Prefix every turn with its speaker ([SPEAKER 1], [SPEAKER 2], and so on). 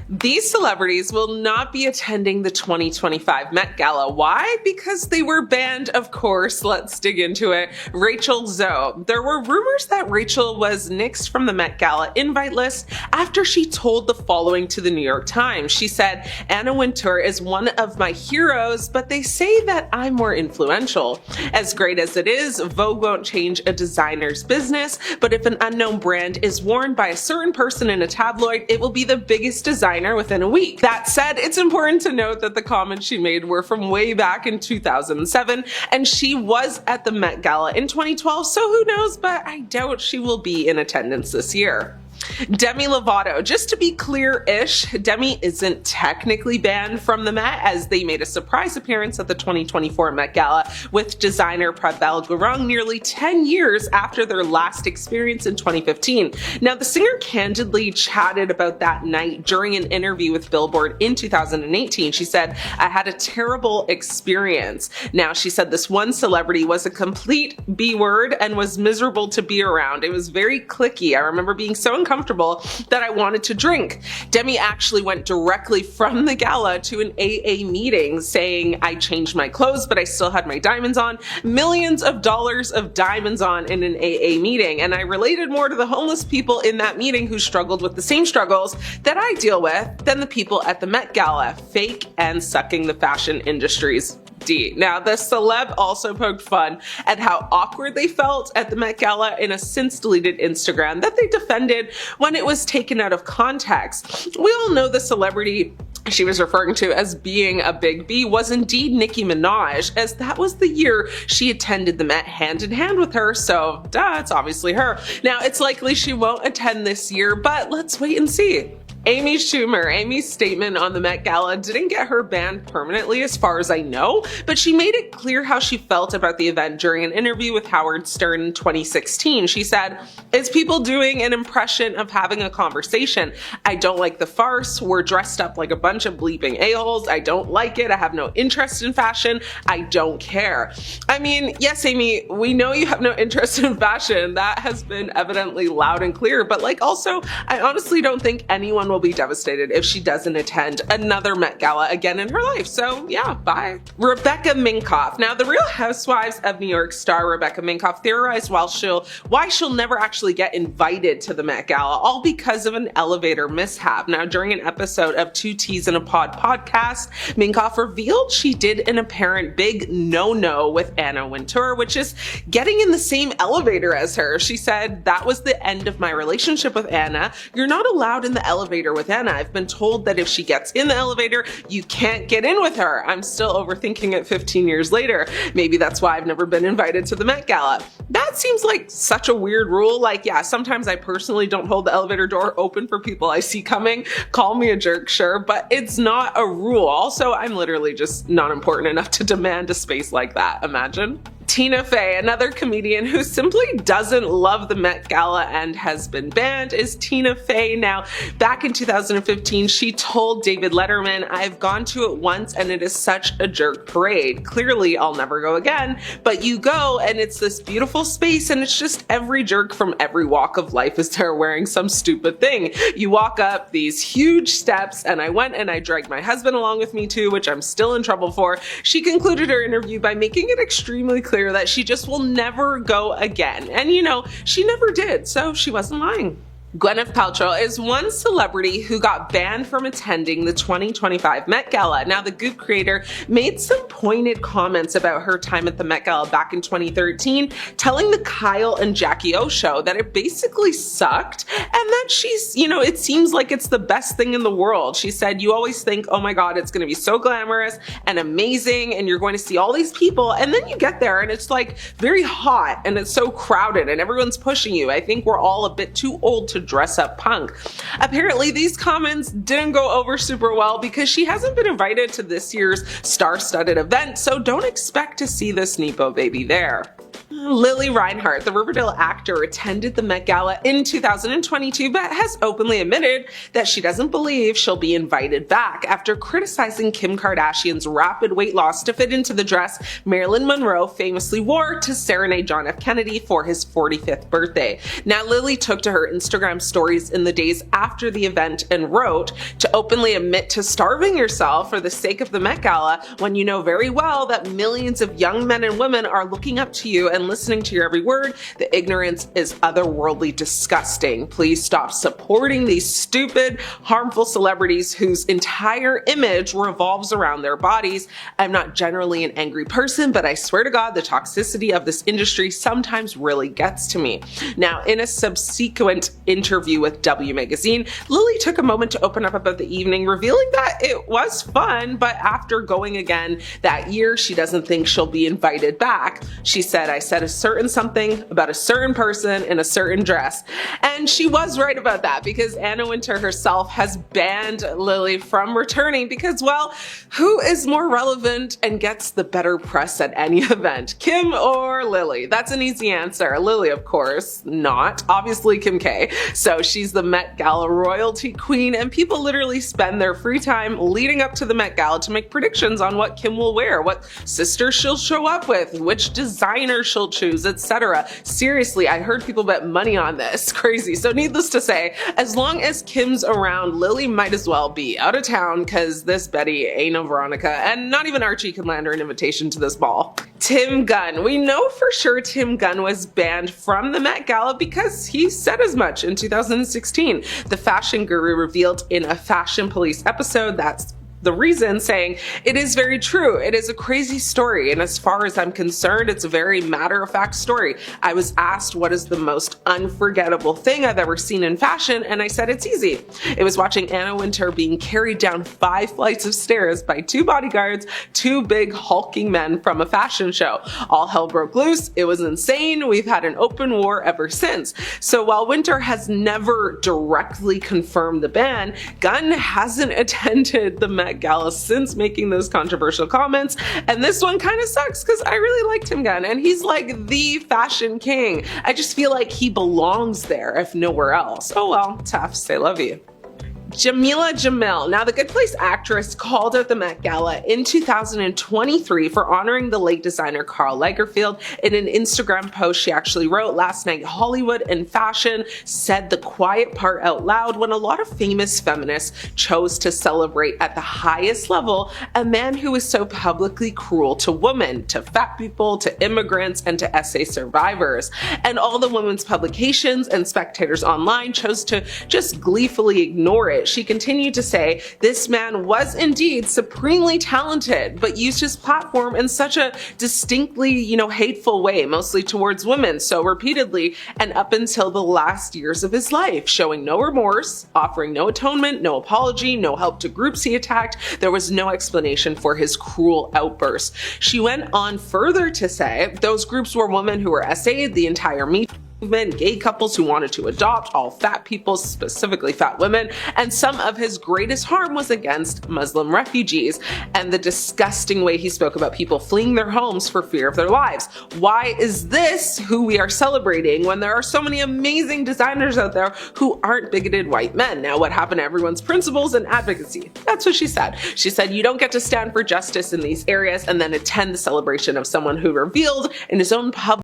[SPEAKER 1] These celebrities will not be attending the 2025 Met Gala. Why? Because they were banned, of course. Let's dig into it. Rachel Zoe. There were rumors that Rachel was nixed from the Met Gala invite list after she told the following to the New York Times. She said, "Anna Wintour is one of my heroes, but they say that I'm more influential. As great as it is, Vogue won't change a designer's business, but if an unknown brand is worn by a certain person in a tabloid, it will be the biggest designer within a week." That said, it's important to note that the comments she made were from way back in 2007, and she was at the Met Gala in 2012, so who knows, but I doubt she will be in attendance this year. Demi Lovato. Just to be clear-ish, Demi isn't technically banned from the Met, as they made a surprise appearance at the 2024 Met Gala with designer Prabal Gurung nearly 10 years after their last experience in 2015. Now, the singer candidly chatted about that night during an interview with Billboard in 2018. She said, "I had a terrible experience." Now, she said this one celebrity was a complete B-word and was miserable to be around. It was very cliquey. I remember being so uncomfortable that I wanted to drink. Demi actually went directly from the gala to an AA meeting saying, "I changed my clothes, but I still had my diamonds on." Millions of dollars of diamonds on in an AA meeting. And I related more to the homeless people in that meeting who struggled with the same struggles that I deal with than the people at the Met Gala, fake and sucking the fashion industry's D. Now, the celeb also poked fun at how awkward they felt at the Met Gala in a since-deleted Instagram that they defended when it was taken out of context. We all know the celebrity she was referring to as being a big B was indeed Nicki Minaj, as that was the year she attended the Met hand in hand with her, so duh, it's obviously her. Now, it's likely she won't attend this year, but let's wait and see. Amy Schumer. Amy's statement on the Met Gala didn't get her banned permanently as far as I know, but she made it clear how she felt about the event during an interview with Howard Stern in 2016. She said, "It's people doing an impression of having a conversation. I don't like the farce. We're dressed up like a bunch of bleeping a-holes. I don't like it. I have no interest in fashion. I don't care." I mean, yes, Amy, we know you have no interest in fashion. That has been evidently loud and clear, but also, I honestly don't think anyone will be devastated if she doesn't attend another Met Gala again in her life. So yeah, bye. Rebecca Minkoff. Now, the Real Housewives of New York star Rebecca Minkoff theorized why she'll never actually get invited to the Met Gala, all because of an elevator mishap. Now, during an episode of Two Teas in a Pod podcast, Minkoff revealed she did an apparent big no-no with Anna Wintour, which is getting in the same elevator as her. She said, "That was the end of my relationship with Anna. You're not allowed in the elevator with Anna. I've been told that if she gets in the elevator, you can't get in with her." I'm still overthinking it 15 years later. Maybe that's why I've never been invited to the Met Gala. That seems like such a weird rule. Yeah, sometimes I personally don't hold the elevator door open for people I see coming. Call me a jerk, sure, but it's not a rule. Also, I'm literally just not important enough to demand a space like that. Imagine. Tina Fey, another comedian who simply doesn't love the Met Gala and has been banned, is Tina Fey. Now, back in 2015, she told David Letterman, "I've gone to it once and it is such a jerk parade. Clearly, I'll never go again, but you go and it's this beautiful space and it's just every jerk from every walk of life is there wearing some stupid thing. You walk up these huge steps, and I went and I dragged my husband along with me too, which I'm still in trouble for." She concluded her interview by making it extremely clear that she just will never go again. And she never did, so she wasn't lying. Gwyneth Paltrow is one celebrity who got banned from attending the 2025 Met Gala. Now, the Goop creator made some pointed comments about her time at the Met Gala back in 2013, telling the Kyle and Jackie O show that it basically sucked and that it seems like it's the best thing in the world. She said, "You always think, oh my God, it's going to be so glamorous and amazing and you're going to see all these people, and then you get there and it's very hot and it's so crowded and everyone's pushing you. I think we're all a bit too old to dress up punk." Apparently, these comments didn't go over super well because she hasn't been invited to this year's star-studded event, so don't expect to see this Nepo baby there. Lily Reinhart, the Riverdale actor, attended the Met Gala in 2022, but has openly admitted that she doesn't believe she'll be invited back after criticizing Kim Kardashian's rapid weight loss to fit into the dress Marilyn Monroe famously wore to serenade John F. Kennedy for his 45th birthday. Now, Lily took to her Instagram stories in the days after the event and wrote, "To openly admit to starving yourself for the sake of the Met Gala when you know very well that millions of young men and women are looking up to you and listening to your every word, the ignorance is otherworldly disgusting. Please stop supporting these stupid, harmful celebrities whose entire image revolves around their bodies. I'm not generally an angry person, but I swear to God, the toxicity of this industry sometimes really gets to me." Now, in a subsequent interview with W Magazine, Lily took a moment to open up about the evening, revealing that it was fun, but after going again that year, she doesn't think she'll be invited back. She said, "I said a certain something about a certain person in a certain dress." And she was right about that, because Anna Wintour herself has banned Lily from returning because, well, who is more relevant and gets the better press at any event, Kim or Lily? That's an easy answer. Lily, of course, not. Obviously Kim K. So she's the Met Gala royalty queen, and people literally spend their free time leading up to the Met Gala to make predictions on what Kim will wear, what sister she'll show up with, which designer she'll choose, etc. Seriously, I heard people bet money on this. Crazy. So needless to say, as long as Kim's around, Lily might as well be out of town, because this Betty ain't no Veronica, and not even Archie can land her an invitation to this ball. Tim Gunn. We know for sure Tim Gunn was banned from the Met Gala because he said as much in 2016. The fashion guru revealed in a Fashion Police episode that's the reason, saying, "It is very true. It is a crazy story, and as far as I'm concerned, it's a very matter-of-fact story. I was asked what is the most unforgettable thing I've ever seen in fashion, and I said it's easy. It was watching Anna Wintour being carried down 5 flights of stairs by 2 bodyguards, 2 big hulking men from a fashion show. All hell broke loose. It was insane. We've had an open war ever since." So while Wintour has never directly confirmed the ban, Gunn hasn't attended the Met Gala since making those controversial comments, and this one kind of sucks because I really like Tim Gunn and he's like the fashion king. I just feel like he belongs there if nowhere else. Oh well, tough, say love you. Jamila Jamil. Now, the Good Place actress called out the Met Gala in 2023 for honoring the late designer Karl Lagerfeld. In an Instagram post, she actually wrote, "Last night, Hollywood and fashion said the quiet part out loud when a lot of famous feminists chose to celebrate at the highest level a man who was so publicly cruel to women, to fat people, to immigrants, and to SA survivors. And all the women's publications and spectators online chose to just gleefully ignore it." She continued to say, "This man was indeed supremely talented, but used his platform in such a distinctly, hateful way, mostly towards women, so repeatedly and up until the last years of his life, showing no remorse, offering no atonement, no apology, no help to groups he attacked. There was no explanation for his cruel outbursts." She went on further to say, "Those groups were women who were SA'd, the entire Me movement, gay couples who wanted to adopt, all fat people, specifically fat women, and some of his greatest harm was against Muslim refugees, and the disgusting way he spoke about people fleeing their homes for fear of their lives. Why is this who we are celebrating when there are so many amazing designers out there who aren't bigoted white men? Now, what happened to everyone's principles and advocacy?" That's what she said. She said, "You don't get to stand for justice in these areas and then attend the celebration of someone who revealed in his own public